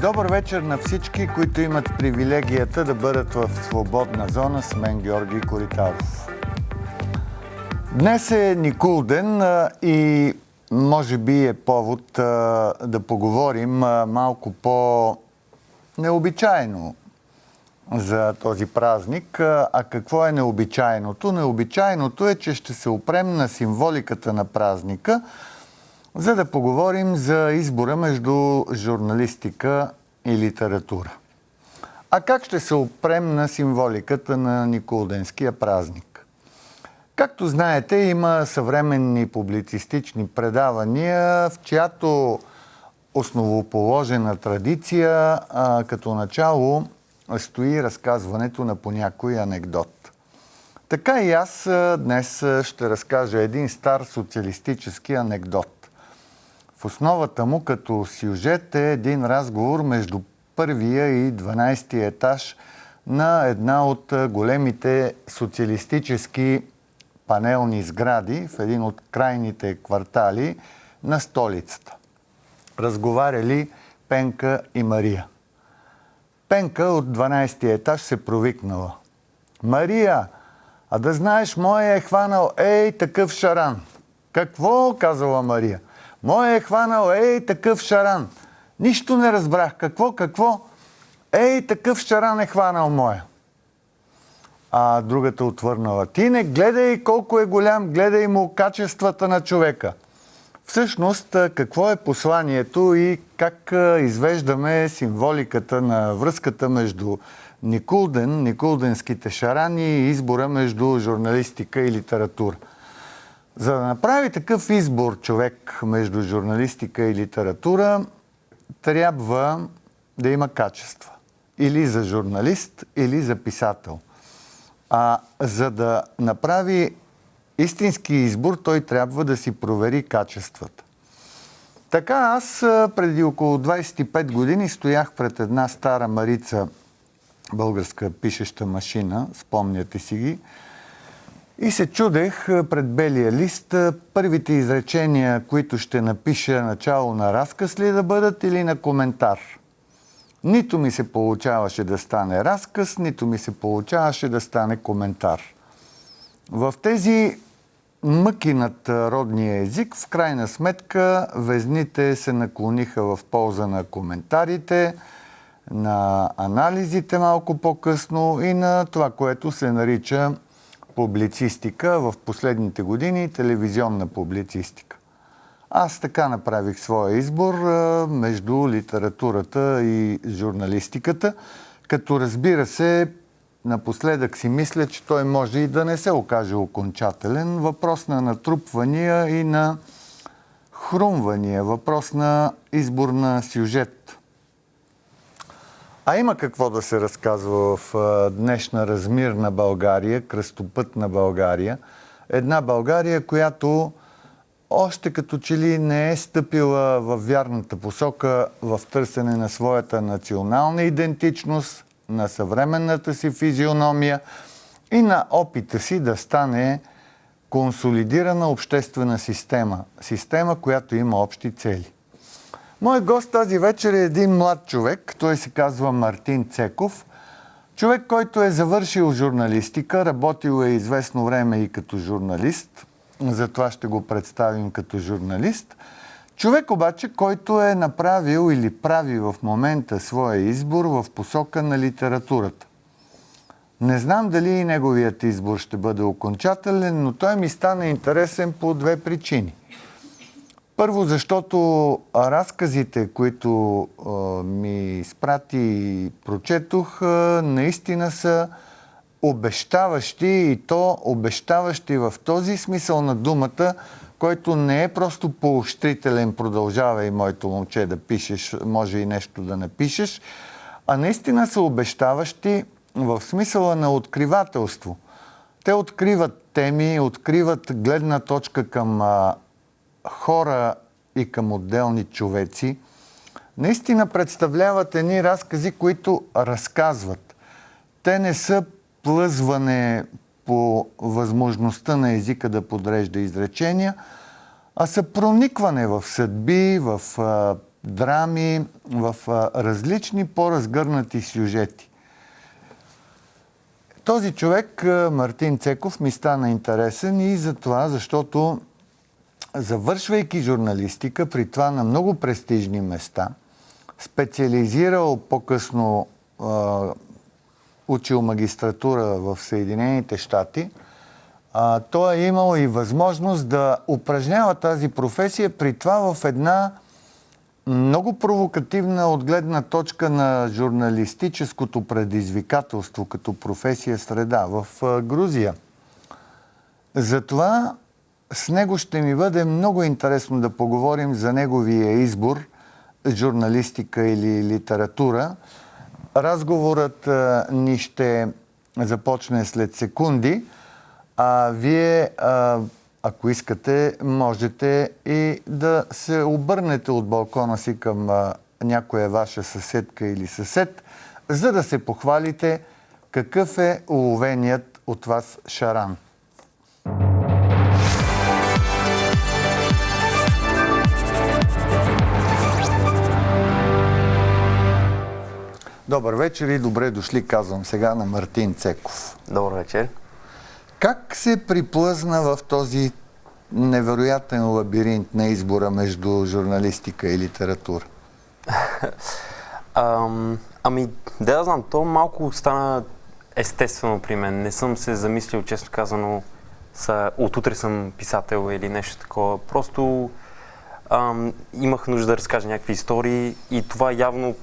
Добър вечер на всички, които имат привилегията да бъдат в свободна зона с мен, Георги Коритаров. Днес е Никулден и може би е повод да поговорим малко по-необичайно за този празник. А какво е необичайното? Необичайното е, че ще се опрем на символиката на празника, за да поговорим за избора между журналистика и литература. А как ще се опрем на символиката на Никулденския празник? Както знаете, има съвременни публицистични предавания, в чиято основоположена традиция като начало стои разказването на по някой анекдот. Така и аз днес ще разкажа един стар социалистически анекдот. В основата му като сюжет е един разговор между първия и 12-ти етаж на една от големите социалистически панелни сгради в един от крайните квартали на столицата. Разговаряли Пенка и Мария. Пенка от 12-ти етаж се провикнала. Мария, а да знаеш, моя е хванал такъв шаран. Какво? Казала Мария. Моя е хванал такъв шаран. Нищо не разбрах. Какво? Такъв шаран е хванал моя. А другата отвърнала. Ти не гледай колко е голям, гледай му качествата на човека. Всъщност, какво е посланието и как извеждаме символиката на връзката между Никулден, никулденските шарани и избора между журналистика и литература? За да направи такъв избор човек между журналистика и литература, трябва да има качества. Или за журналист, или за писател. А за да направи истински избор, той трябва да си провери качествата. Така аз преди около 25 години стоях пред една стара Марица, българска пишеща машина, спомняте си ги, и се чудех пред белия лист първите изречения, които ще напиша начало на разказ ли да бъдат или на коментар. Нито ми се получаваше да стане разказ, нито ми се получаваше да стане коментар. В тези мъки над родния език, в крайна сметка, везните се наклониха в полза на коментарите, на анализите малко по-късно и на това, което се нарича публицистика, в последните години телевизионна публицистика. Аз така направих своя избор между литературата и журналистиката, като разбира се, напоследък си мисля, че той може и да не се окаже окончателен. Въпрос на натрупвания и на хрумвания, въпрос на избор на сюжет. А има какво да се разказва в днешна размирна България, кръстопътна България. Една България, която още като че ли не е стъпила в вярната посока в търсене на своята национална идентичност, на съвременната си физиономия и на опита си да стане консолидирана обществена система. Система, която има общи цели. Мой гост тази вечер е един млад човек, той се казва Мартин Цеков. Човек, който е завършил журналистика, работил е известно време и като журналист, затова ще го представим като журналист. Човек обаче, който е направил или прави в момента своя избор в посока на литературата. Не знам дали и неговият избор ще бъде окончателен, но той ми стана интересен по две причини. Първо, защото разказите, които ми изпрати и прочетох, наистина са обещаващи, и то обещаващи в този смисъл на думата, който не е просто поощрителен, продължавай, моето момче, да пишеш, може и нещо да напишеш, а наистина са обещаващи в смисъла на откривателство. Те откриват теми, откриват гледна точка към хора и към отделни човеци. Наистина представляват едни разкази, които разказват. Те не са плъзване по възможността на езика да подрежда изречения, а са проникване в съдби, в драми, в различни по-разгърнати сюжети. Този човек, Мартин Цеков, ми стана интересен и за това, защото завършвайки журналистика, при това на много престижни места, специализирал по-късно, учил магистратура в Съединените щати, той е имал и възможност да упражнява тази професия, при това в една много провокативна от гледна точка на журналистическото предизвикателство като професия среда в Грузия. Затова с него ще ми бъде много интересно да поговорим за неговия избор, журналистика или литература. Разговорът ни ще започне след секунди, а вие, ако искате, можете и да се обърнете от балкона си към някоя ваша съседка или съсед, за да се похвалите какъв е уловеният от вас шаран. Добър вечер и добре дошли, казвам сега, на Мартин Цеков. Добър вечер. Как се приплъзна в този невероятен лабиринт на избора между журналистика и литература? Да знам, то малко стана естествено при мен. Не съм се замислил, честно казано, отутре съм писател или нещо такова. Просто имах нужда да разкажа някакви истории и това явно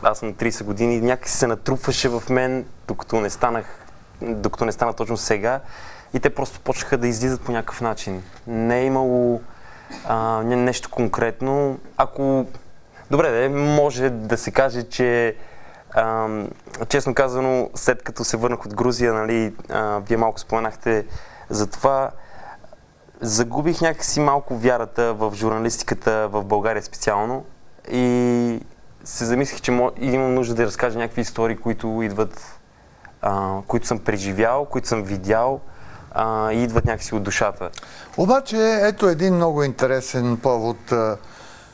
аз съм 30 години, някакси се натрупваше в мен, докато не стана точно сега, и те просто почнаха да излизат по някакъв начин. Не е имало нещо конкретно. Добре, може да се каже, че честно казано, след като се върнах от Грузия, нали, вие малко споменахте за това, загубих някакси малко вярата в журналистиката в България специално и се замислих, че имам нужда да разкажа някакви истории, които идват, които съм преживял, които съм видял и идват някакси от душата. Обаче, ето един много интересен повод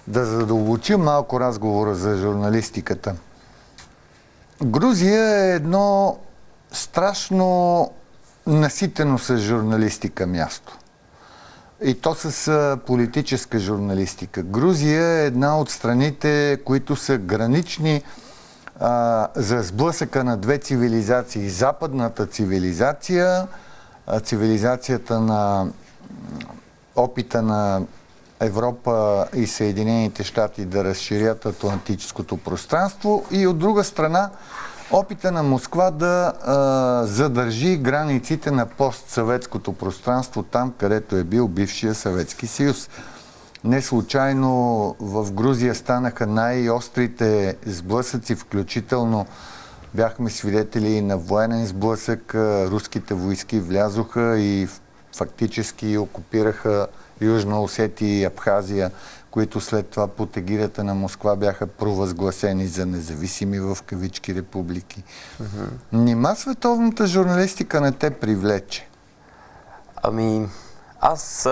да задълбочим малко разговора за журналистиката. Грузия е едно страшно наситено с журналистика място. И то с политическа журналистика. Грузия е една от страните, които са гранични за сблъсъка на две цивилизации. Западната цивилизация, цивилизацията на опита на Европа и Съединените щати да разширят атлантическото пространство, и от друга страна опита на Москва да задържи границите на постсъветското пространство там, където е бил бившия Съветски съюз. Не случайно в Грузия станаха най-острите сблъсъци, включително бяхме свидетели на военен сблъсък. Руските войски влязоха и фактически окупираха Южна Осетия и Абхазия, които след това под егидата на Москва бяха провъзгласени за независими в кавички републики. Нима световната журналистика не те привлече? Аз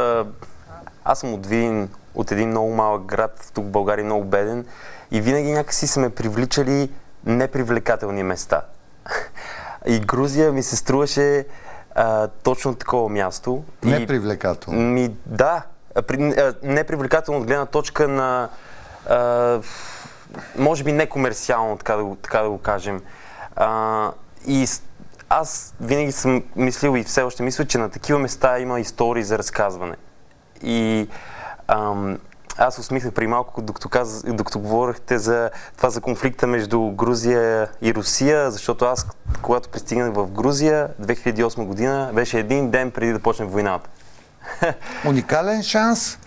съм от Видин, от един много малък град, тук в България, много беден, и винаги някакси са ме привличали непривлекателни места. И Грузия ми се струваше точно такова място. Непривлекателно? Да. Непривлекателно от гледна точка на може би некомерциално, така да го кажем. И аз винаги съм мислил и все още мисля, че на такива места има истории за разказване. И аз усмихнах преди малко, докато говорихте за това, за конфликта между Грузия и Русия, защото аз, когато пристигнах в Грузия 2008 година, беше един ден преди да почне войната. Уникален шанс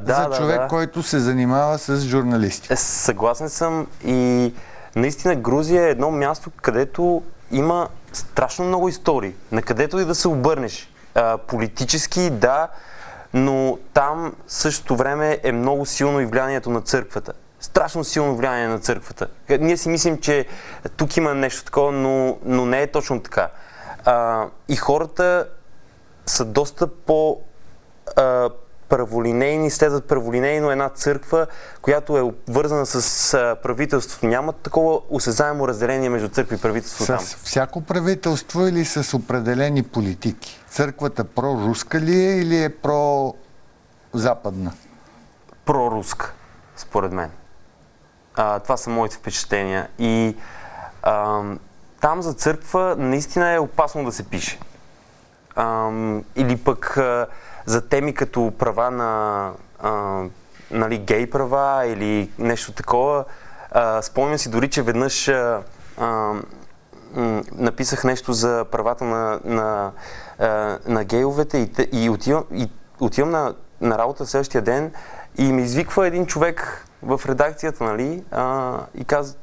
за човек, който се занимава с журналистика. Съгласен съм, и наистина Грузия е едно място, където има страшно много истории, на където и да се обърнеш. Политически, да, но там в същото време е много силно и влиянието на църквата. Страшно силно влияние на църквата. Ние си мислим, че тук има нещо такова, но не е точно така. И хората са доста праволинейни, следват праволинейно една църква, която е вързана с правителството. Няма такова осезаемо разделение между църква и правителство С там. всяко правителство или с определени политики? Църквата проруска ли е или е прозападна? Проруска, според мен. Това са моите впечатления. И там за църква наистина е опасно да се пише. Или пък за теми като права на нали, гей права или нещо такова. Спомням си дори, че веднъж написах нещо за правата на гейовете и отивам на работа следващия ден и ми извиква един човек в редакцията, нали, и казва,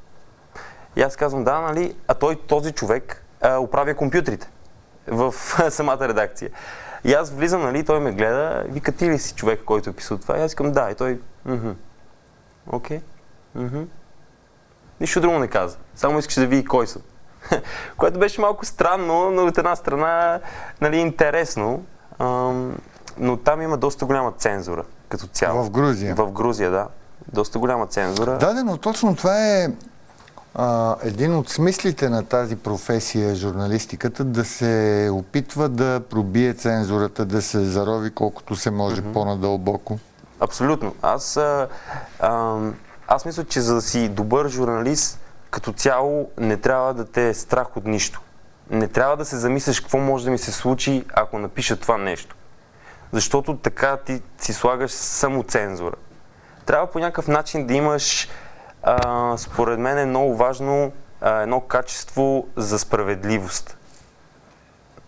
и аз казвам да, нали, а този човек оправя компютрите в самата редакция. И аз влизам, нали, той ме гледа, вика, ти ли си човек, който е писал това? И аз казвам да, и той, окей, нищо друго не каза, само искаш да види кой съм. Което беше малко странно, но от една страна, нали, интересно, но там има доста голяма цензура, като цяло. В Грузия? В Грузия, да. Доста голяма цензура. Да, но точно това е един от смислите на тази професия, журналистиката, да се опитва да пробие цензурата, да се зарови колкото се може по-надълбоко. Абсолютно. Аз мисля, че за да си добър журналист, като цяло не трябва да те е страх от нищо. Не трябва да се замислиш какво може да ми се случи, ако напиша това нещо. Защото така ти си слагаш самоцензура. Трябва по някакъв начин да имаш, според мен е много важно, едно качество за справедливост.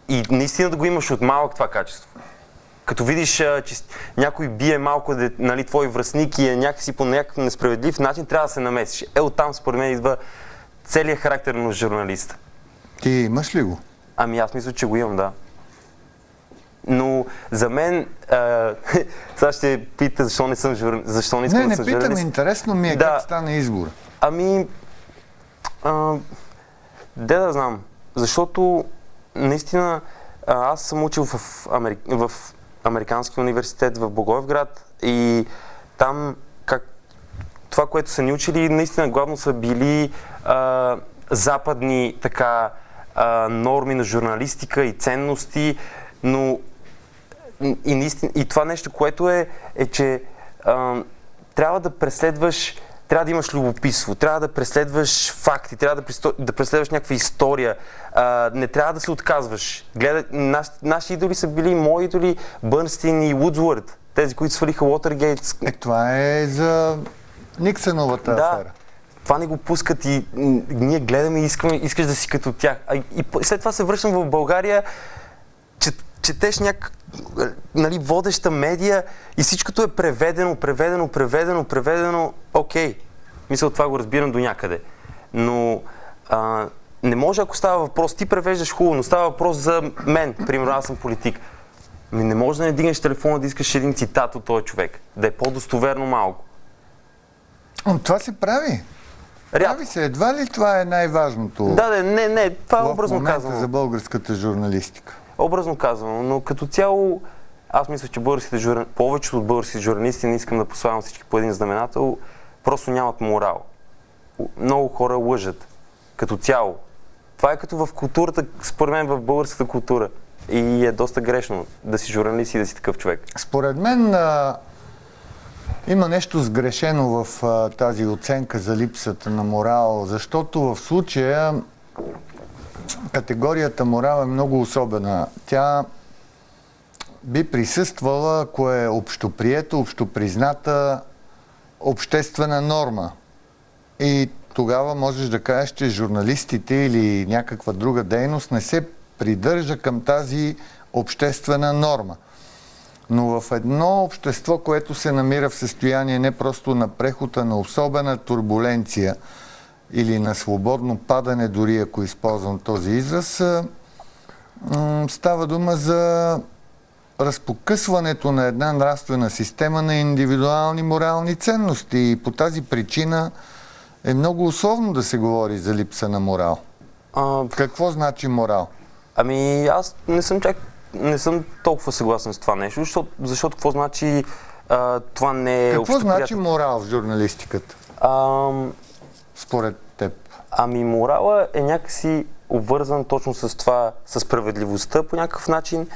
И наистина да го имаш от малък това качество. Като видиш, че някой бие малко, нали, твой връстник и е някакси по някакъв несправедлив начин, трябва да се намесиш. Оттам според мен идва целият характер на журналиста. Ти имаш ли го? Ами аз мисля, че го имам, да. Но за мен, сега ще пита защо не съм журналист. Защо не искам да съм питам, журналист. интересно ми е как стана избор. Ами, де да знам, защото наистина аз съм учил в Американски университет в Благоевград и там това, което са ни учили, наистина главно са били западни така норми на журналистика и ценности, но и това нещо, което е че трябва да преследваш, трябва да имаш любопитство, трябва да преследваш факти, трябва да преследваш някаква история, не трябва да се отказваш. Наши идоли са били мои идоли, Бърнстин и Вудсворт, тези, които свалиха Уотергейт. Това е за Никсъновата афера. Това не го пускат и ние гледаме и искаш да си като тях. И след това се връщам в България, четеш нали, водеща медия и всичкото е преведено. Окей. Мисля, това го разбирам до някъде. Но не може, ако става въпрос, ти превеждаш хубаво, но става въпрос за мен. Примерно, аз съм политик. Не може да не дигнеш телефона да искаш един цитат от този човек. Да е по-достоверно малко. Това се прави. Прави се. Едва ли това е най-важното? Не. Това е образно казано. В момента за българската журналистика. Образно казано, но като цяло аз мисля, че повечето от българските журналисти, не искам да пославам всички по един знаменател, просто нямат морал. Много хора лъжат. Като цяло. Това е като в културата, според мен в българската култура. И е доста грешно да си журналист и да си такъв човек. Според мен има нещо сгрешено в тази оценка за липсата на морал, защото в случая категорията морал е много особена. Тя би присъствала, ако е общоприета, общопризната обществена норма. И тогава можеш да кажеш, че журналистите или някаква друга дейност не се придържа към тази обществена норма. Но в едно общество, което се намира в състояние не просто на преход, а на особена турбуленция или на свободно падане, дори ако използвам този израз, става дума за разпокъсването на една нравствена система на индивидуални морални ценности. И по тази причина е много условно да се говори за липса на морал. Какво значи морал? Ами аз не съм чак не съм толкова съгласен с това нещо, защото какво значи това не е Какво общоприятно? значи морал в журналистиката, според теб? Ами морала е някакси обвързан точно с това, с справедливостта по някакъв начин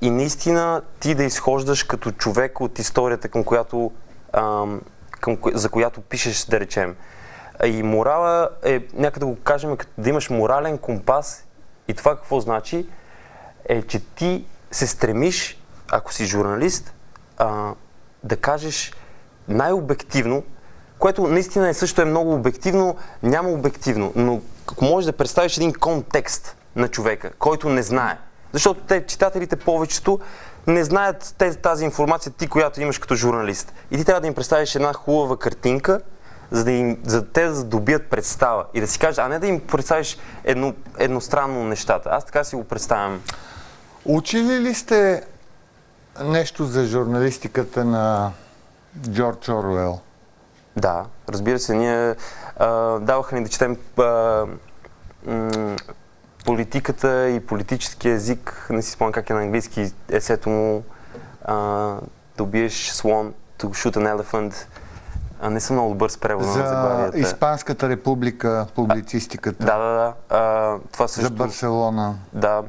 и наистина ти да изхождаш като човек от историята, за която пишеш, да речем. И морала е, някак да го кажем, да имаш морален компас и това какво значи е, че ти се стремиш, ако си журналист, да кажеш най-обективно, което наистина също е много обективно, няма обективно, но ако можеш да представиш един контекст на човека, който не знае, защото те, читателите, повечето не знаят тази информация, ти, която имаш като журналист. И ти трябва да им представиш една хубава картинка, за те да добият представа и да си кажеш, а не да им представиш едностранно нещата. Аз така си го представям. Учили ли сте нещо за журналистиката на Джордж Оруел? Да, разбира се, ние даваха ни да четем политиката и политически език, не си спомням как е на английски есето му, да убиеш слон, to shoot an elephant. Не съм много добър с превода на заглавията. За Испанската република, публицистиката. Да. Това също. За Барселона. Да.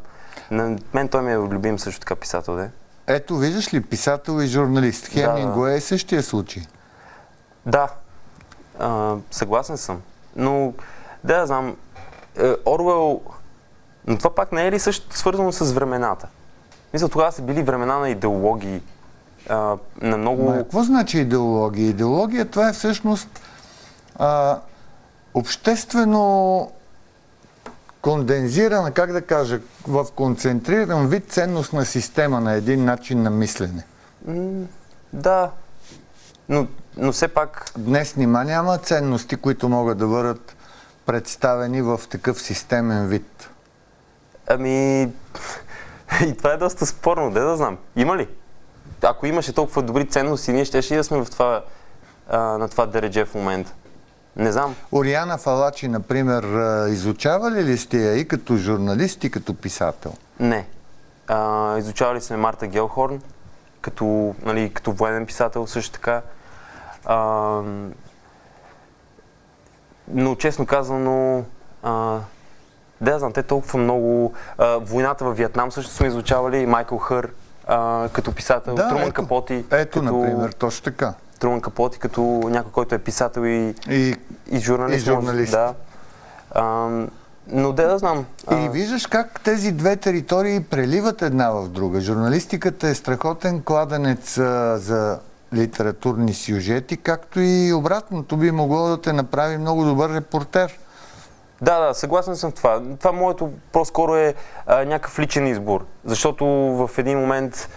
На мен той ми е любим също така писател, да. Ето, виждаш ли, писател и журналист. Хемингуей е същия случай. Да. Съгласен съм. Но, да, знам, Оруел, но това пак не е ли също свързано с времената? Мисля, тогава са били времена на идеологии, на много... Какво значи идеология? Идеология, това е всъщност обществено кондензирана, как да кажа, в концентриран вид ценностна система на един начин на мислене. Да, но все пак... Днес няма ценности, които могат да бъдат представени в такъв системен вид. Ами... И това е доста спорно, да знам. Има ли? Ако имаше толкова добри ценности, ние щеше и да сме на това дередже в момента. Не знам. Ориана Фалачи, например, изучавали ли сте я и като журналист, и като писател? Не. Изучавали сме Марта Гелхорн, като военен писател също така. Но честно казано, да знам, те толкова много... Войната във Виетнам също сме изучавали, Майкъл Хър като писател, да, Труман Капоти. Ето, например, точно така. Труман Капоти като някой, който е писател и журналист. И журналист. Да. Но да знам. И виждаш как тези две територии преливат една в друга. Журналистиката е страхотен кладенец за литературни сюжети, както и обратното би могло да те направи много добър репортер. Да, съгласен съм в това. Това моето по-скоро е някакъв личен избор, защото в един момент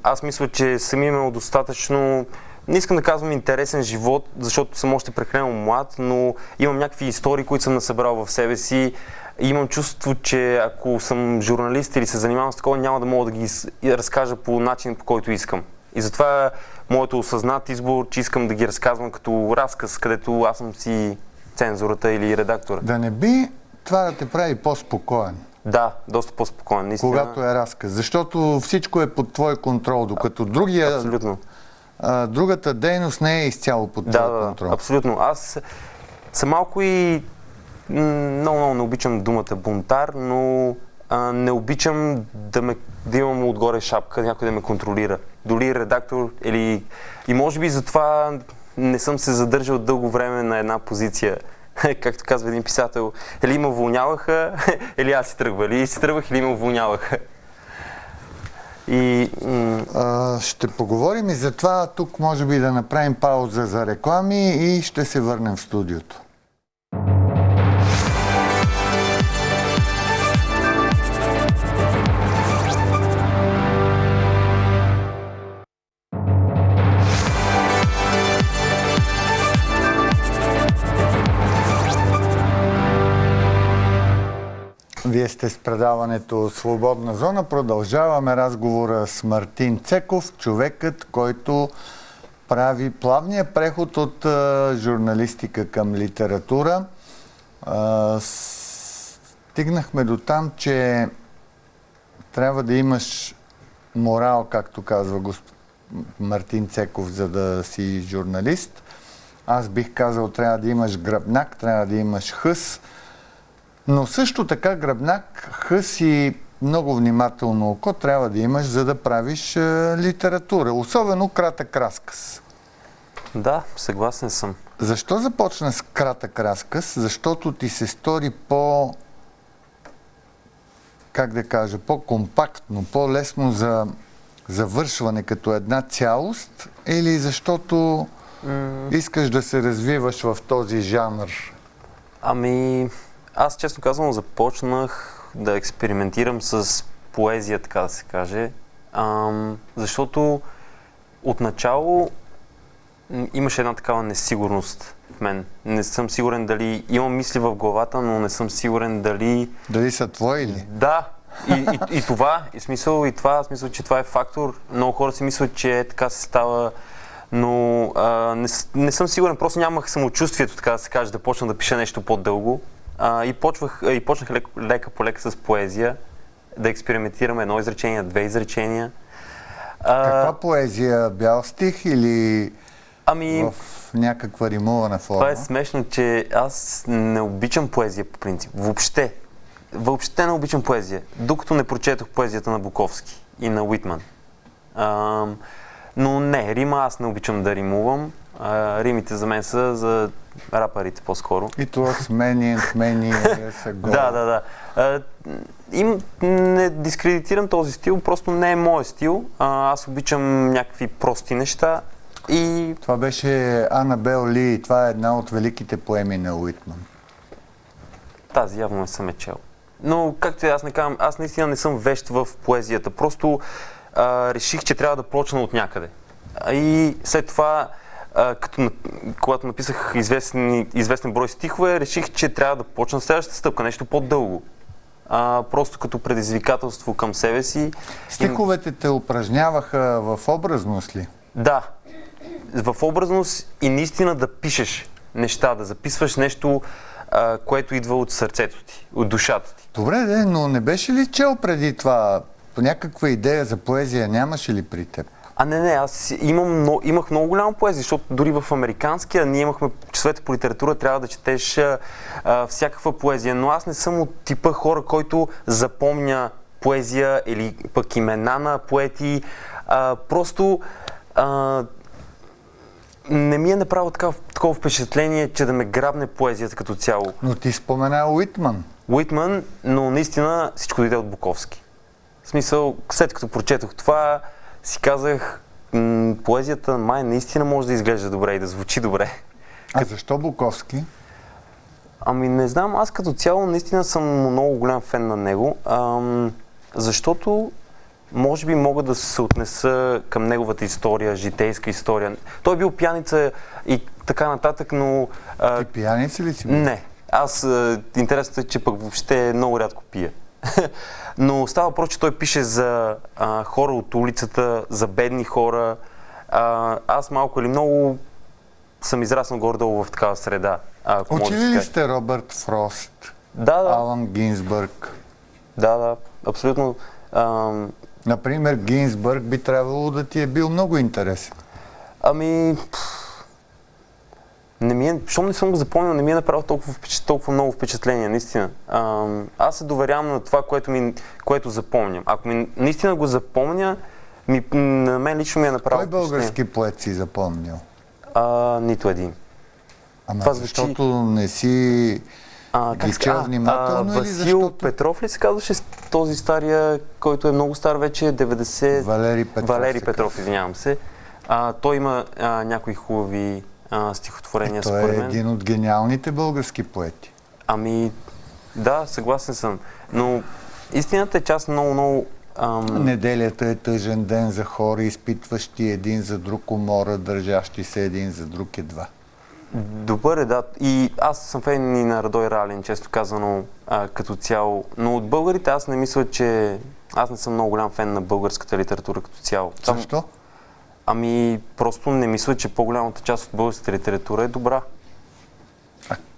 аз мисля, че съм имал достатъчно, не искам да казвам интересен живот, защото съм още прекалено млад, но имам някакви истории, които съм насъбрал в себе си. И имам чувство, че ако съм журналист или се занимавам с такова, няма да мога да ги разкажа по начин, по който искам. И затова моето осъзнат избор, че искам да ги разказвам като разказ, където аз съм си цензурата или редактора. Да не би това да те прави по-спокоен? Да, доста по-спокоен, наистина. Когато е разказ. Защото всичко е под твой контрол, докато другата дейност не е изцяло под твой контрол. Да, абсолютно. Аз съм малко и много не обичам думата бунтар, но не обичам да имам отгоре шапка, някой да ме контролира. Дори редактор или... И може би затова не съм се задържал дълго време на една позиция. Както казва един писател, или ме уволняваха, или аз си тръгвах. Или си тръгвах, или ме уволняваха. Ще поговорим и за това. Тук може би да направим пауза за реклами и ще се върнем в студиото. Вие сте с предаването Свободна зона. Продължаваме разговора с Мартин Цеков, човекът, който прави плавния преход от журналистика към литература. Стигнахме до там, че трябва да имаш морал, както казва Мартин Цеков, за да си журналист. Аз бих казал, трябва да имаш гръбнак, трябва да имаш хъс. Но също така гръбнак, хъс и много внимателно око трябва да имаш, за да правиш литература. Особено кратък разказ. Да, съгласен съм. Защо започна с кратък разказ? Защото ти се стори как да кажа, по-компактно, по-лесно за завършване като една цялост, или защото искаш да се развиваш в този жанр? Ами, аз честно казвам започнах да експериментирам с поезия, така да се каже, защото отначало имаше една такава несигурност в мен. Не съм сигурен дали имам мисли в главата, но не съм сигурен дали... Дали са твои ли? Да. И това, смисъл, че това е фактор. Много хора си мислят, че така се става, но не съм сигурен, просто нямах самочувствието, така да се каже, да почна да пиша нещо по-дълго. И почнах лека по лека с поезия, да експериментирам едно изречение, две изречения. Каква поезия? Бял стих или в някаква римувана форма? Това е смешно, че аз не обичам поезия по принцип. Въобще не обичам поезия, докато не прочетох поезията на Буковски и на Уитман. Но не, рима аз не обичам да римувам. Римите за мен са за рапърите по-скоро. И това смени са горе. Да. Не дискредитирам този стил, просто не е моят стил. Аз обичам някакви прости неща и... Това беше Анабел Ли, това е една от великите поеми на Уитман. Тази явно не съм е чел. Но, както и аз не казвам, аз наистина не съм вещ в поезията. Просто реших, че трябва да почна от някъде. И след това, когато написах известен брой стихове, реших, че трябва да почна следващата стъпка, нещо по-дълго. Просто като предизвикателство към себе си. Стиховете те упражняваха в образност ли? Да. В образност и наистина да пишеш неща, да записваш нещо, което идва от сърцето ти, от душата ти. Добре, но не беше ли чел преди това? По някаква идея за поезия нямаше ли при теб? Не, аз имах много голяма поезия, защото дори в американския ние имахме часовете по литература, трябва да четеш всякаква поезия, но аз не съм от типа хора, който запомня поезия или пък имена на поети. Просто не ми е направило такова впечатление, че да ме грабне поезията като цяло. Но ти спомена Уитман. Уитман, но наистина всичко дойде от Буковски. В смисъл, след като прочетох това, си казах, поезията май наистина може да изглежда добре и да звучи добре. Защо Буковски? Не знам, аз като цяло наистина съм много голям фен на него, защото може би мога да се отнеса към неговата история, житейска история. Той е бил пияница и така нататък, но... Ти пияница ли си бил? Не. Интересното е, че пък въобще много рядко пия. Но става въпрос, че той пише за хора от улицата, за бедни хора. Аз малко или много съм израснал горе-долу в такава среда. Учили ли сте Робърт Фрост? Да. Алън Гинзбърг? Да, абсолютно. Например, Гинзбърг би трябвало да ти е бил много интересен. Щом не съм го запомнил, не ми е направил толкова много впечатление, наистина. Аз се доверявам на това, което запомням. Ако наистина го запомня, на мен лично ми е направил впечатление. Кой български поет си запомнил? Нито един. Защото не си ги чел внимателно или защото... Васил Петров ли се казваше този стария, който е много стар вече, 90... Валери Петров, извинявам се. Той има някои хубави стихотворения, според мен. Той е един от гениалните български поети. Да, съгласен съм. Но истината е, че аз много... Неделята е тъжен ден за хора, изпитващи един за друг умора, държащи се един за друг едва. Добър е, да. И аз съм фен и на Радой Ралин, често казано, като цяло. Но от българите аз не мисля, че... Аз не съм много голям фен на българската литература като цяло. Защо? Просто не мисля, че по-голямата част от българската литература е добра.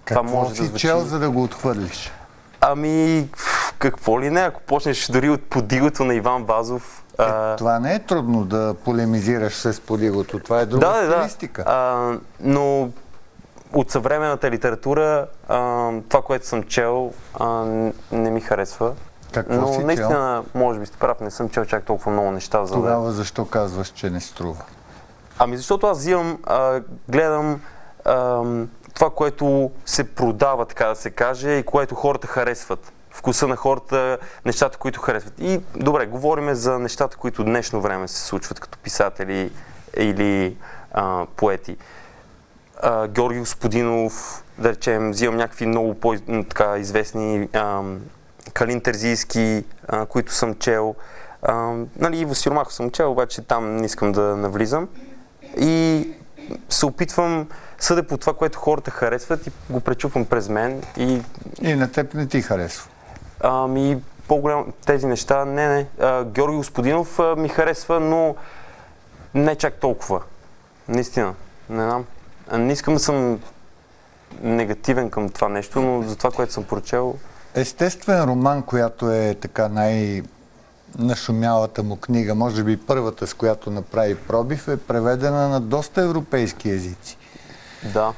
Какво си чел, за да го отхвърлиш? какво ли не, ако почнеш дори от подигото на Иван Вазов. Това не е трудно да полемизираш с подигото, това е друга стилистика. Но от съвременната литература, това, което съм чел, не ми харесва. Какво си наистина, може би сте прав, не съм чел чак толкова много неща. Тогава защо казваш, че не струва? Ами защото аз взимам, гледам това, което се продава, така да се каже, и което хората харесват. Вкуса на хората, нещата, които харесват. И добре, говориме за нещата, които днешно време се случват, като писатели или поети. Георги Господинов, да речем, взимам някакви много по-известни Калин Терзийски, които съм чел. Иво Сиромахов съм чел, обаче там не искам да навлизам. И се опитвам, съдя по това, което хората харесват и го пречупвам през мен. И на теб не ти харесва? По-голям тези неща, не. Георги Господинов ми харесва, но не чак толкова. Наистина, не знам. Не искам да съм негативен към това нещо, но за това, което съм прочел... Естествен роман, която е така най-нашумялата му книга, може би първата, с която направи пробив, е преведена на доста европейски езици. Да.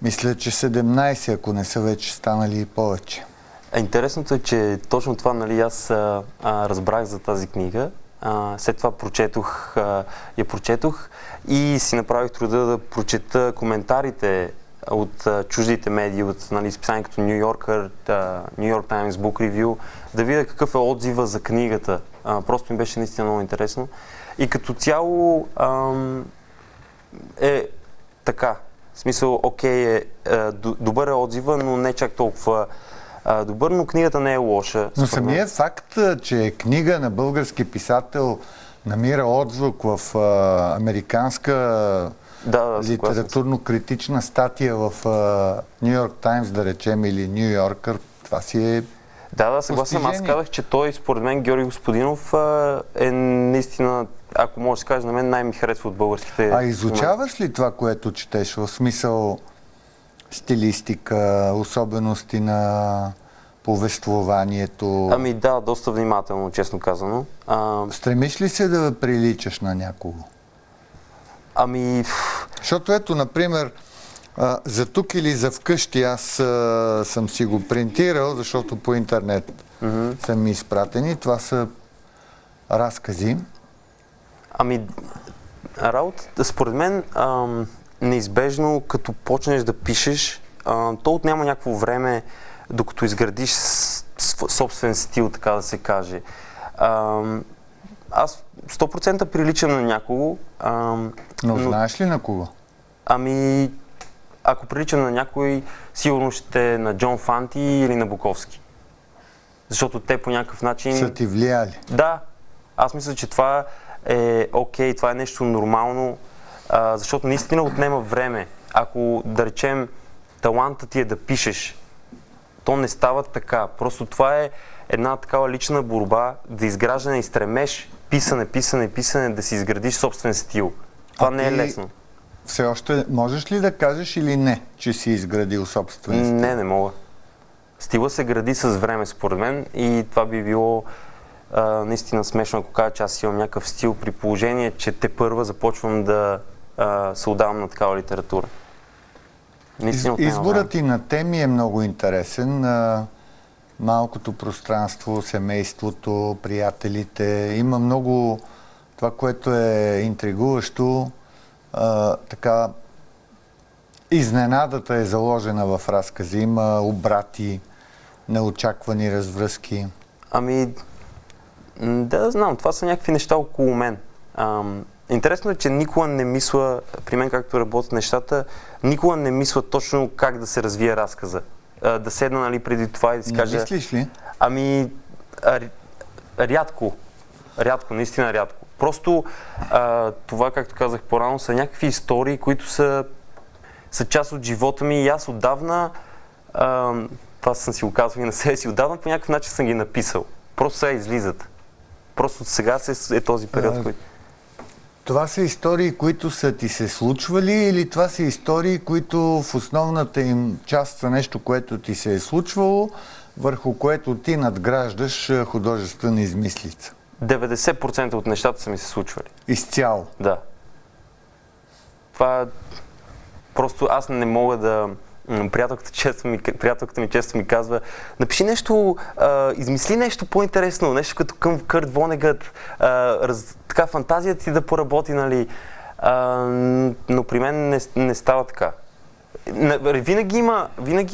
Мисля, че 17, ако не са вече станали и повече. Интересното е, че точно това, аз разбрах за тази книга. След това я прочетох и си направих труда да прочета коментарите от чуждите медии, от списания като New Yorker, New York Times Book Review, да видя какъв е отзива за книгата. Просто ми беше наистина много интересно. И като цяло е така. В смисъл, окей, добър е отзива, но не чак толкова добър, но книгата не е лоша. Но самият факт, че книга на български писател намира отзвук в американска литературно-критична статия в Ню Йорк Таймс, да речем, или Ню Йоркър, това си е съгласен. Аз казах, че той, според мен, Георги Господинов е наистина, ако може да се каже, на мен най-ми харесва от българските... А изучаваш ли това, което четеш? В смисъл стилистика, особености на повествованието? Да, доста внимателно, честно казано. Стремиш ли се да приличаш на някого? Защото ето, например, за тук или за вкъщи аз съм си го принтирал, защото по интернет са ми изпратени. Това са разкази. Работата, според мен, неизбежно, като почнеш да пишеш, то отнема някакво време, докато изградиш собствен стил, така да се каже. Аз 100% приличам на някого. Но знаеш ли на кого? Ако приличам на някой, сигурно ще е на Джон Фанти или на Буковски. Защото те по някакъв начин... Са ти влияли? Да. Аз мисля, че това е окей, това е нещо нормално, защото наистина отнема време. Ако, да речем, талантът ти е да пишеш, то не става така. Просто това е една такава лична борба, да изграждане и стремеж, писане, да си изградиш собствен стил. Това не е лесно. Все още можеш ли да кажеш или не, че си изградил собствен стил? Не мога. Стила се гради с време, според мен, и това би било наистина смешно, ако кажа, че аз имам някакъв стил, при положение, че тепърва започвам да се отдавам на такава литература. Изборът и на теми е много интересен. Малкото пространство, семейството, приятелите. Има много това, което е интригуващо. Така, изненадата е заложена в разкази. Има обрати, неочаквани развръзки. Да, знам. Това са някакви неща около мен. Интересно е, че никога не мисля, при мен както работят нещата, никога не мисля точно как да се развие разказа. Да седна, преди това и да си кажа... Не мислиш ли? Рядко, наистина рядко. Просто това, както казах по-рано, са някакви истории, които са част от живота ми и аз отдавна, това съм си го казвал и на себе си, отдавна по някакъв начин съм ги написал. Просто сега излизат. Просто сега е този период, който... Това са истории, които са ти се случвали, или това са истории, които в основната им част са нещо, което ти се е случвало, върху което ти надграждаш художествена измислица. 90% от нещата са ми се случвали. Изцяло. Да. Това просто аз не мога да... Приятелката ми често ми казва: напиши нещо, измисли нещо по-интересно, нещо като към Кърт Вонегът, така фантазията ти да поработи, нали. Но при мен не става така. Винаги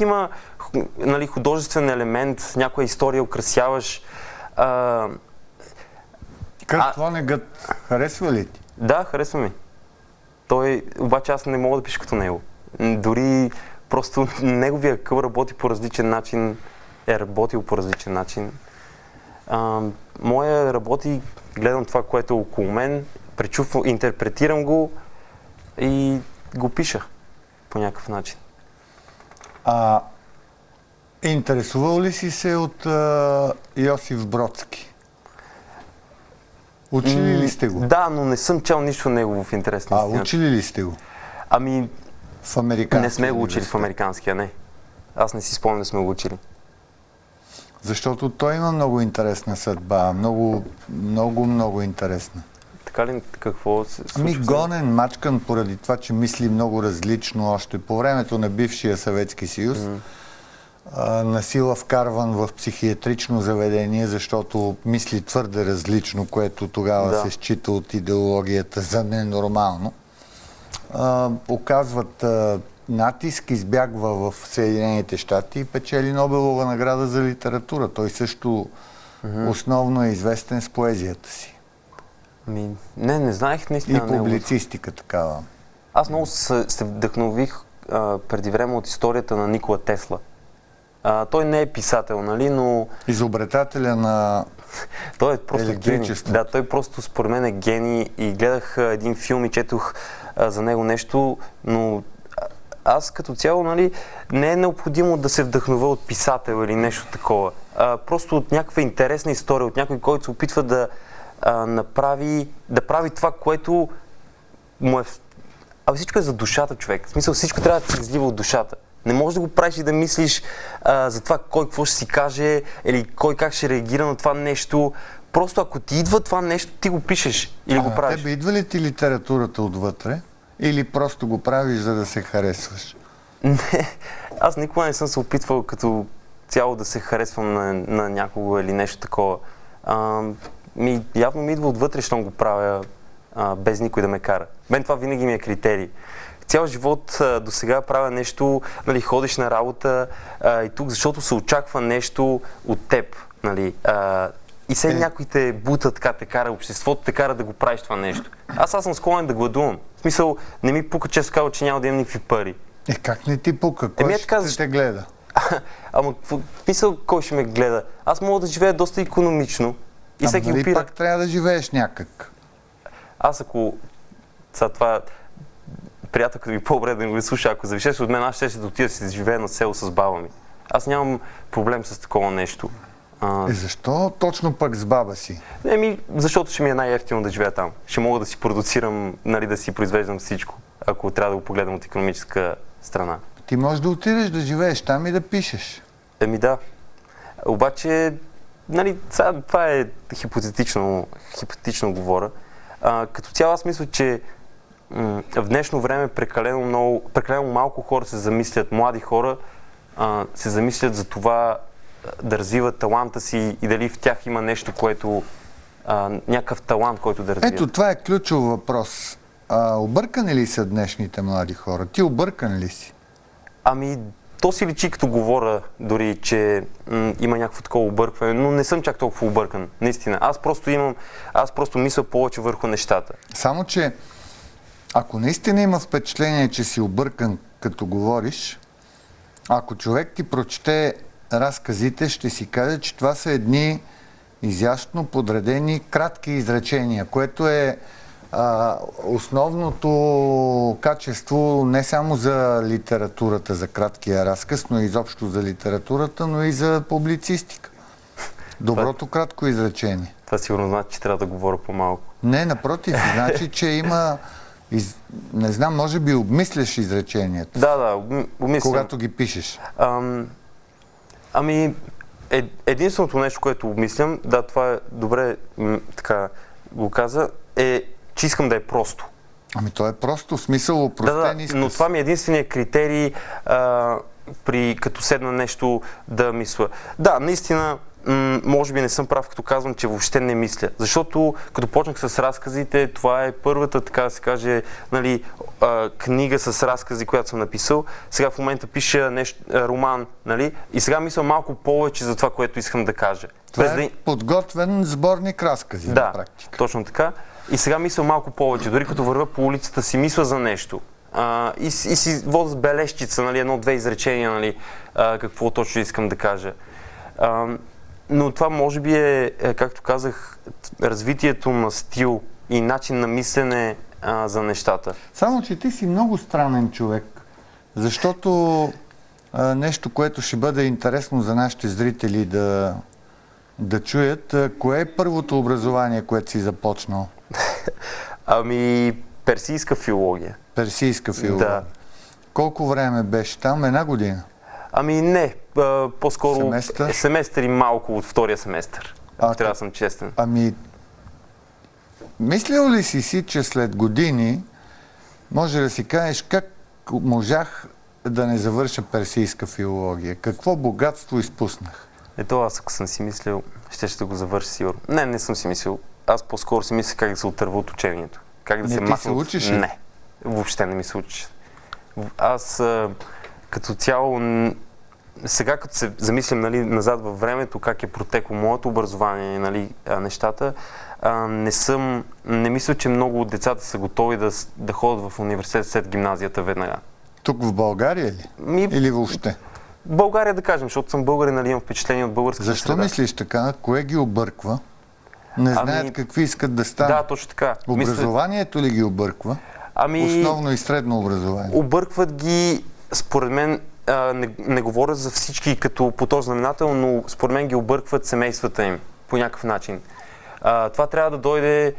има нали, художествен елемент, някоя история украсяваш. Кърт Вонегът харесва ли ти? Да, харесва ми. Той, обаче аз не мога да пиша като него. Дори просто неговия акъл работи по различен начин, е работил по различен начин. Моя работи, гледам това, което е около мен, пречупвам, интерпретирам го и го пиша по някакъв начин. Интересувал ли си се от Йосиф Бродски? Учили ли сте го? Да, но не съм чел нищо негово в интерес на истината. Учили ли сте го? Ами, в американски не сме го учили в американския, не. Аз не си спомням да сме го учили. Защото той има много интересна съдба. Много интересна. Така ли? Какво се случва? Ами гонен, мачкан поради това, че мисли много различно още по времето на бившия Съветски съюз. Насила вкарван в психиатрично заведение, защото мисли твърде различно, което тогава се счита от идеологията за ненормално. Оказват натиск, избягва в Съединените щати и печели Нобелова награда за литература. Той също основно е известен с поезията си. Не знаех наистина. И публицистика такава. Аз много се вдъхнових преди време от историята на Никола Тесла. Той не е писател, нали, но... Изобретателя на той е просто гений. Да, той просто според мен е гений и гледах един филм и четох за него нещо, но аз като цяло, нали, не е необходимо да се вдъхнува от писател или нещо такова. Просто от някаква интересна история, от някой, който се опитва да прави това, което му е... всичко е за душата, човек. В смисъл, всичко трябва да се излива от душата. Не можеш да го правиш и да мислиш за това кой какво ще си каже или кой как ще реагира на това нещо. Просто ако ти идва това нещо, ти го пишеш или го правиш. Тебе идва ли ти литературата отвътре или просто го правиш, за да се харесваш? Не, аз никога не съм се опитвал като цяло да се харесвам на някого или нещо такова. Явно ми идва отвътре, щом го правя без никой да ме кара. Мен това винаги ми е критерий. Цял живот до сега правя нещо, нали, ходиш на работа и тук, защото се очаква нещо от теб, нали. И все някой те бута, така те кара, обществото те кара да го правиш това нещо. Аз съм склонен да гладувам. В смисъл, не ми пука, често казва, че няма да имам никакви пари. Как не ти пука? Кой ще те гледа? Ама в смисъл, кой ще ме гледа? Аз мога да живея доста икономично. И всеки нали опира. Пак трябва да живееш някак? Аз ако... това... Приятелката ми по-добре да не го слуша, ако завишеш от мен, аз ще да отида си да живея на село с баба ми. Аз нямам проблем с такова нещо. Защо точно пък с баба си? Защото ще ми е най-ефтино да живея там. Ще мога да си продуцирам, нали, да си произвеждам всичко, ако трябва да го погледам от икономическа страна. Ти можеш да отидеш да живееш там и да пишеш. Да. Обаче, нали, това е хипотетично говоря. Като цяло аз мисля, че в днешно време прекалено малко хора се замислят, млади хора се замислят за това да развиват таланта си и дали в тях има нещо, което някакъв талант, който да развият. Ето, това е ключов въпрос. Объркани ли са днешните млади хора? Ти объркан ли си? То си личи като говоря дори, че има някакво такова объркване, но не съм чак толкова объркан, наистина. Аз просто мисля повече върху нещата. Само, че ако наистина има впечатление, че си объркан като говориш, ако човек ти прочете разказите, ще си каже, че това са едни изящно подредени кратки изречения, което е основното качество не само за литературата, за краткия разказ, но и изобщо за литературата, но и за публицистика. Доброто кратко изречение. Това сигурно значи, че трябва да говоря по-малко. Не, напротив, значи, че има... Не знам, може би обмисляш изреченията. Да, обмислям. Когато ги пишеш. единственото нещо, което обмислям, да, това е добре, така го каза, е, че искам да е просто. Ами то е просто смисъл, опростен изказ. Но това ми е единствения критерий като седна нещо да мисля. Да, наистина, може би не съм прав, като казвам, че въобще не мисля. Защото като почнах с разказите, това е първата, така да се каже, нали, книга с разкази, която съм написал. Сега в момента пиша роман, нали, и сега мисля малко повече за това, което искам да кажа. Това е подготвен сборник разкази на практика. Точно така. И сега мисля малко повече. Дори като вървя по улицата си мисля за нещо. И си вода с бележчица, нали, едно-две изречения, нали, какво точно искам да кажа. Но това може би е, както казах, развитието на стил и начин на мислене за нещата. Само, че ти си много странен човек, защото нещо, което ще бъде интересно за нашите зрители да чуят, кое е първото образование, което си започнал? Ами, персийска филология. Персийска филология. Да. Колко време беше там? Една година? Ами не, по-скоро Семестър? Семестър и малко от втория семестър. Трябва да съм честен. Ами, мислил ли си, че след години може да си кажеш как можах да не завърша персийска филология? Какво богатство изпуснах? Ето аз, ако съм си мислил, ще го завърша сигурно. Не съм си мислил. Аз по-скоро си мисля как да се отърва от учението. Как да се махна. Ти се учиш ли? Не, въобще не ми се учиш. Аз като цяло, сега като се замислям, нали, назад във времето, как е протекло моето образование, нали, нещата, не мисля, че много от децата са готови да ходят в университет след гимназията веднага. Тук в България ли? Или въобще? България, да кажем, защото съм българин, нали, имам впечатление от българската Защо среда. мислиш така? Кое ги обърква? Не знаят какви искат да станат. Да, точно така. Образованието ли ги обърква? Основно и средно образование. Объркват ги, според мен, не говоря за всички като по този знаменател, но според мен ги объркват семействата им по някакъв начин. Това трябва да дойде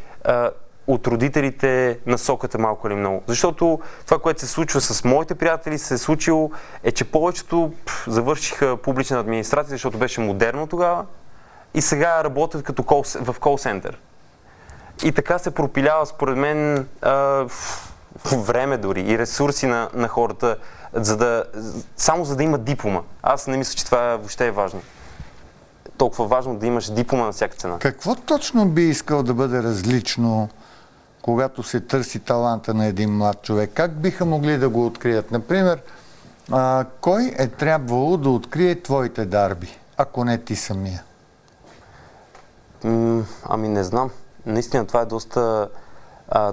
от родителите насоката малко или много. Защото това, което се случва с моите приятели, се е случило, е, че повечето завършиха публична администрация, защото беше модерно тогава и сега работят като в кол-сентър. И така се пропилява, според мен, време дори и ресурси на хората, само за да имат диплома. Аз не мисля, че това въобще е важно. Толкова важно да имаш диплома на всяка цена. Какво точно би искал да бъде различно, когато се търси таланта на един млад човек? Как биха могли да го открият? Например, кой е трябвало да открие твоите дарби, ако не ти самия? Ами не знам. Наистина това е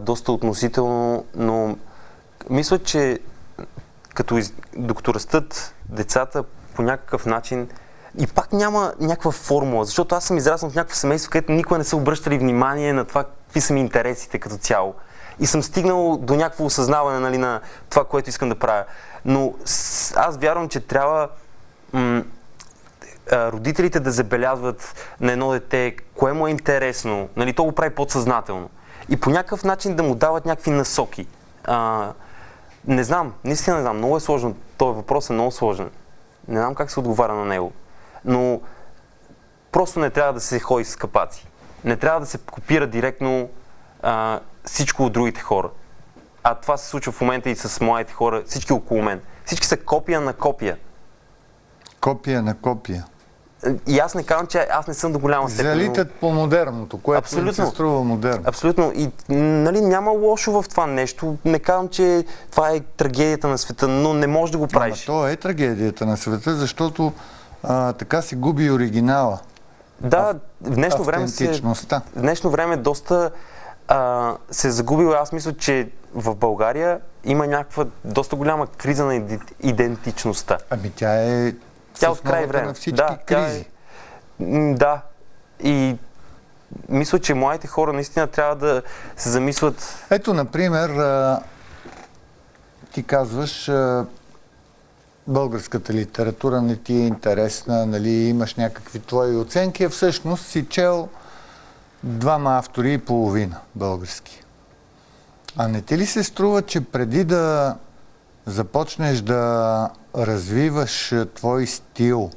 доста относително, но мисля, че докато растат децата по някакъв начин, и пак няма някаква формула, защото аз съм израснал в някакво семейство, където никога не са обръщали внимание на това какви са ми интересите като цяло. И съм стигнал до някакво осъзнаване, нали, на това, което искам да правя. Но аз вярвам, че трябва родителите да забелязват на едно дете, кое му е интересно, нали, то го прави подсъзнателно. И по някакъв начин да му дават някакви насоки. Не знам, наистина не знам, много е сложно. Този въпрос е много сложен. Не знам как се отговаря на него. Но просто не трябва да се ходи с капаци. Не трябва да се копира директно всичко от другите хора. А това се случва в момента и с младите хора, всички около мен. Всички са копия на копия. Копия на копия. И аз не казвам, че аз не съм до голяма степен. Залитат по модерното, което им се струва модерно. Абсолютно. И нали, няма лошо в това нещо. Не казвам, че това е трагедията на света, но не можеш да го правиш. То е трагедията на света, защото така се губи оригинала. Да, в днешно време доста се е загубила. Аз мисля, че в България има някаква доста голяма криза на идентичността. Ами тя е от край време на всички кризи. Да. И мисля, че младите хора наистина трябва да се замислят. Ето, например, ти казваш, българската литература не ти е интересна, нали, имаш някакви твои оценки, а всъщност си чел 2 автори и половина български. А не ти ли се струва, че преди да започнеш да развиваш твой стил,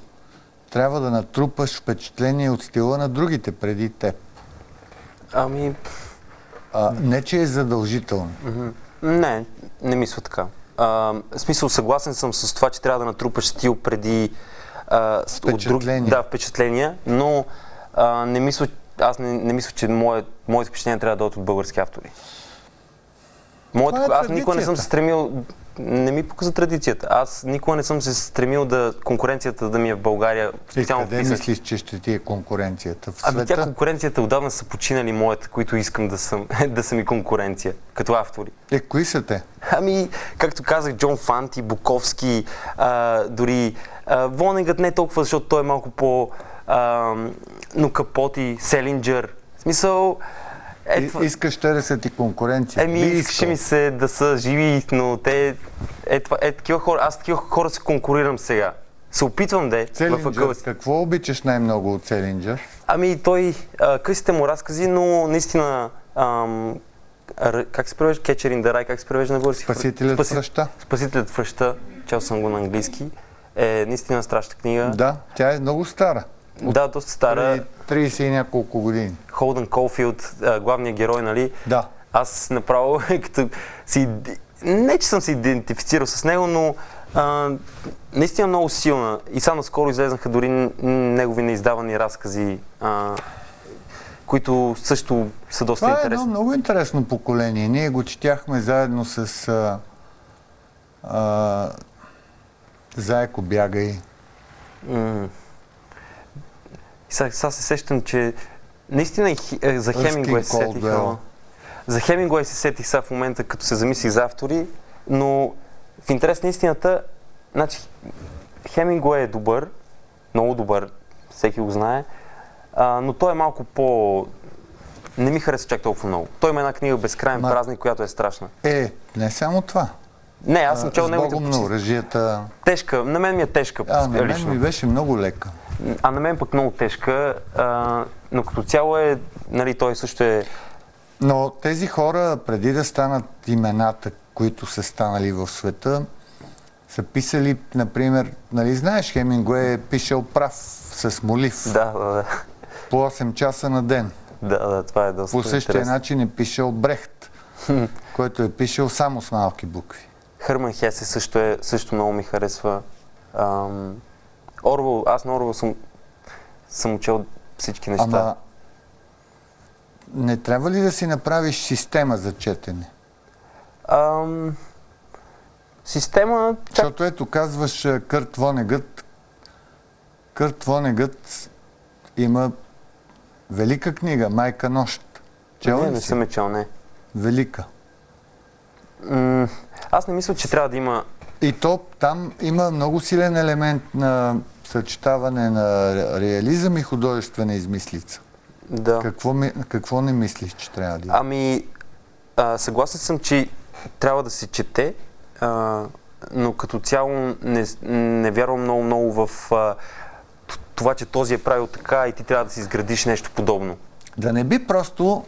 трябва да натрупаш впечатление от стила на другите преди теб. Ами, Не, че е задължително. не мисля така. В смисъл, съгласен съм с това, че трябва да натрупаш стил преди Впечатления. впечатления, но не мисля, не мисля, че моите впечатления трябва да дойдат от български автори. Аз никога не съм се стремил, не ми показа традицията. Аз никога не съм се стремил конкуренцията да ми е в България. И къде мислиш, че ще ти е конкуренцията? В Ами света? тя конкуренцията отдавна са починали моите, които искам да са ми конкуренция, като автори. Кои са те? Ами, както казах, Джон Фанти, Буковски, дори Вонегът не толкова, защото той е малко но Капоти, Селинджер. В смисъл... Искаш те да са ти конкуренция? Искаше ми се да са живи, но те... такива хора, аз такива хора се конкурирам сега. Се опитвам да е. Селинджер, какво обичаш най-много от Селинджер? Ами той, късите му разкази, но наистина... как се превежда? Catcher in the Rye, как се превежда на български? Спасителят връща. Спасителят връща, чел съм го на английски. Е наистина страшна книга. Да, тя е много стара. Да, доста стара. 30 и няколко години. Холдън Колфилд, главният герой, нали? Да. Аз направо, като не, че съм се идентифицирал с него, но наистина много силна. И само наскоро излезнаха дори негови неиздавани разкази, които също са доста интересни. Това е едно много интересно поколение. Ние го четяхме заедно с Заеко бягай. Сега се сещам, че наистина за Хемингуей се сетих. За Хемингуей се сетих сега в момента, като се замислих за автори, но в интерес на истината, значи Хемингуей е добър, много добър, всеки го знае, но той е малко не ми хареса чак толкова много. Той има една книга Безкрайен празник, която е страшна. Не само това. Не, аз съм чел неговите почти. С Богом на оръжията. Тежка, на мен ми е тежка. На мен ми беше много лека. А на мен пък много тежка, но като цяло нали, той също е... Но тези хора, преди да станат имената, които са станали в света, са писали, например, нали знаеш, Хемингуей е пишел прав с молив. Да. По 8 часа на ден. Да, това е доста По същия интересно. начин е пишел Брехт, който е пишел само с малки букви. Хърман Хесе също много ми харесва. Орвел, аз на Орвел съм учил всички неща. Ама не трябва ли да си направиш система за четене? Система... Защото ето казваш Кърт Вонегът. Кърт Вонегът има велика книга, Майка нощ. Чел ли не си? съм чел, не. Велика. Аз не мисля, че трябва да има... И то там има много силен елемент на съчетаване на реализъм и художествена измислица. Да. Какво не мислиш, че трябва да има? Ами, съгласен съм, че трябва да се чете, но като цяло не вярвам много в това, че този е правил така и ти трябва да си изградиш нещо подобно. Да не би просто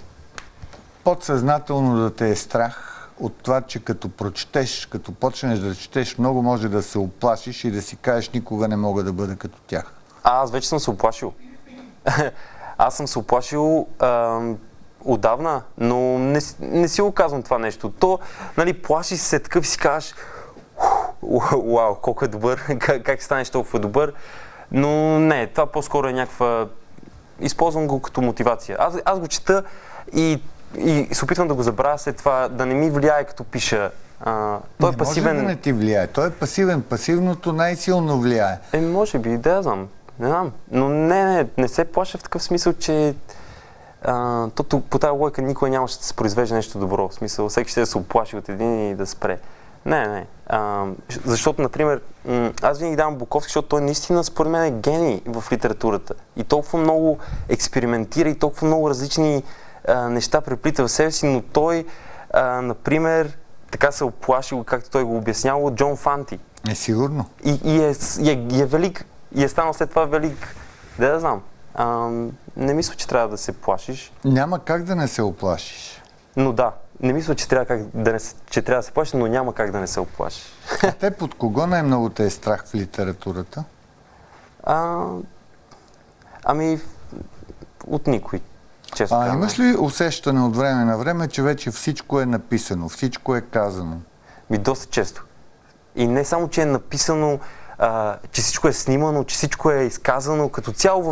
подсъзнателно да те е страх от това, че като прочетеш, като почнеш да четеш, много може да се оплашиш и да си кажеш, никога не мога да бъда като тях. Аз вече съм се оплашил. Аз съм се оплашил отдавна, но не си го казвам това нещо. То, нали, плашиш се такъв и си кажеш, вау, колко е добър, как станеш толкова добър. Но не, това по-скоро е някаква... Използвам го като мотивация. Аз го чета и се опитвам да го забравя след това, да не ми влияе като пиша. Той е пасивен... Може да не ти влияе. Той е пасивен. Пасивното най-силно влияе. Може би, да, знам. Не знам. Но не се плаша в такъв смисъл, че по тази логика никой нямаше да се произвежда нещо добро. В смисъл, всеки ще да се оплаши от един и да спре. Не. Защото, например, аз винаги давам Буковски, защото той наистина според мен е гений в литературата. И толкова много експериментира и толкова много различни неща преплита в себе си, но той, например, така се оплашил, както той го обяснявал, от Джон Фанти. Сигурно. И е велик. И е станал след това велик. Да знам. Не мисля, че трябва да се плашиш. Няма как да не се оплашиш. Но да. Не мисля, че трябва да се плашиш, но няма как да не се оплашиш. А те под кого най-много те е страх в литературата? Ами, от никой, често казвам. Имаш ли усещане от време на време, че вече всичко е написано, всичко е казано? Доста често. И не само, че е написано, че всичко е снимано, че всичко е изказано, като цяло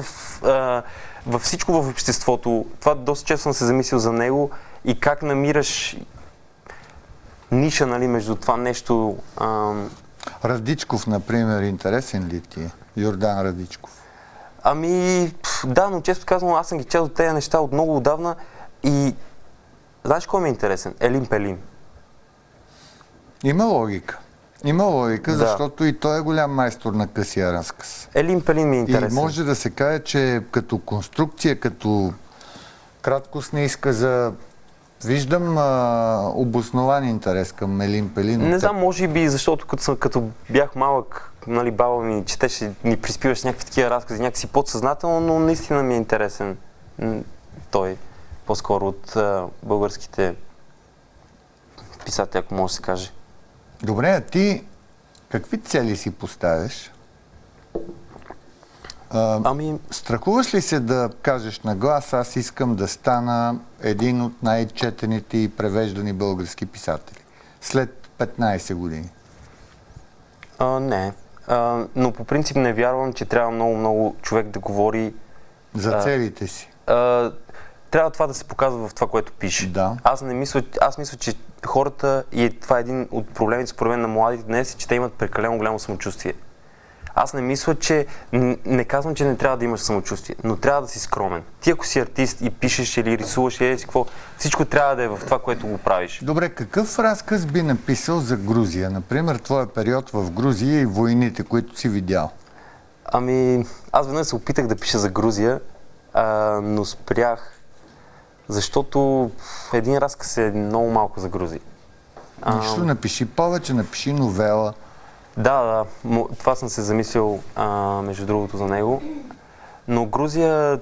във всичко в обществото. Това доста често съм се замислил за него и как намираш ниша, нали, между това нещо. Радичков, например, интересен ли ти е? Йордан Радичков. Да, но често казвам, аз съм ги чел от тези неща от много отдавна и знаеш кой ми е интересен? Елин Пелин. Има логика. Има логика, Да. защото и той е голям майстор на късия разказ. Елин Пелин ми е И интересен. може да се каже, че като конструкция, като краткост на изказа, виждам обоснован интерес към Елин Пелин. Не знам, може би, защото като бях малък, нали, баба ми четеше, ни приспиваше някакви такива разкази, някакси подсъзнателно, но наистина ми е интересен той, по-скоро от българските писатели, ако може да се каже. Добре, а ти какви цели си поставяш? Страхуваш ли се да кажеш на глас, аз искам да стана един от най-четените и превеждани български писатели след 15 години? Не. Но по принцип не вярвам, че трябва много човек да говори за целите си. Трябва това да се показва в това, което пише. Да. Аз мисля, че хората, и това е един от проблемите според мен на младите днес, е, че те имат прекалено голямо самочувствие. Аз не мисля, не казвам, че не трябва да имаш самочувствие, но трябва да си скромен. Ти ако си артист и пишеш или рисуваш или какво, всичко трябва да е в това, което го правиш. Добре, какъв разказ би написал за Грузия? Например, твоя период в Грузия и войните, които си видял. Аз веднъж се опитах да пиша за Грузия, но спрях, защото един разказ е много малко за Грузия. Нищо, напиши повече, напиши новела. Да, това съм се замислил, между другото, за него. Но Грузия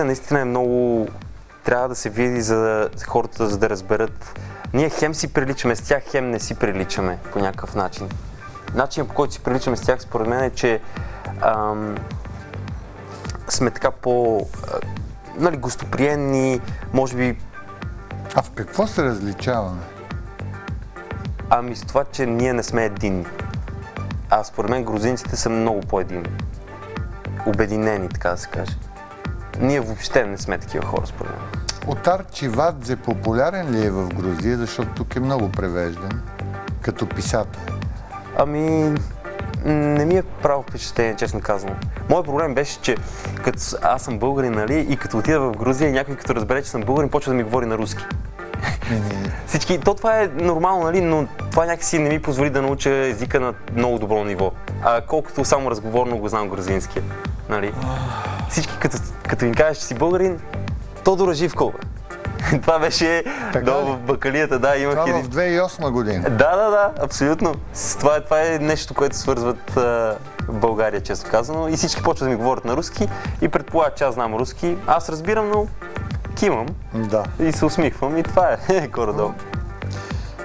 наистина е много... Трябва да се види за хората, за да разберат. Ние хем си приличаме с тях, хем не си приличаме по някакъв начин. Начинът, по който си приличаме с тях, според мен е, че сме така гостоприемни, може би... А в какво се различаваме? С това, че ние не сме единни. Според мен грузинците са много по-единни. Обединени, така да се каже. Ние въобще не сме такива хора, според мен. Отар Чивадзе популярен ли е в Грузия, защото тук е много превеждан като писател? Не ми е правил впечатление, честно казвам. Моят проблем беше, че аз съм българин, нали, и като отида в Грузия и някой като разбере, че съм българин, почва да ми говори на руски. Това е нормално, нали, но това някакси не ми позволи да науча езика на много добро ниво. Колкото само разговорно го знам грузинския. Нали. Всички като им кажеш, че си българин, Тодор Живков. Това беше в бакалията, да, имах това в 2008 година. Да, абсолютно. Това е нещо, което свързват в България, често казано. И всички почват да ми говорят на руски и предполагат, че аз знам руски. Аз разбирам, но кимам и се усмихвам и това е горе-долу.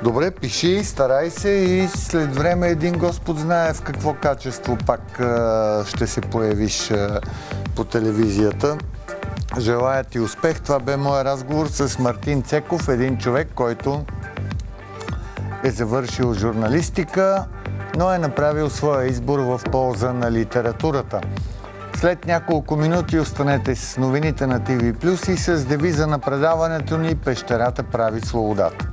Добре, пиши, старай се и след време един Господ знае в какво качество пак ще се появиш по телевизията. Желая ти успех. Това бе моят разговор с Мартин Цеков, един човек, който е завършил журналистика, но е направил своя избор в полза на литературата. След няколко минути останете с новините на TV+ и с девиза на предаването ни "Пещерата прави свободата".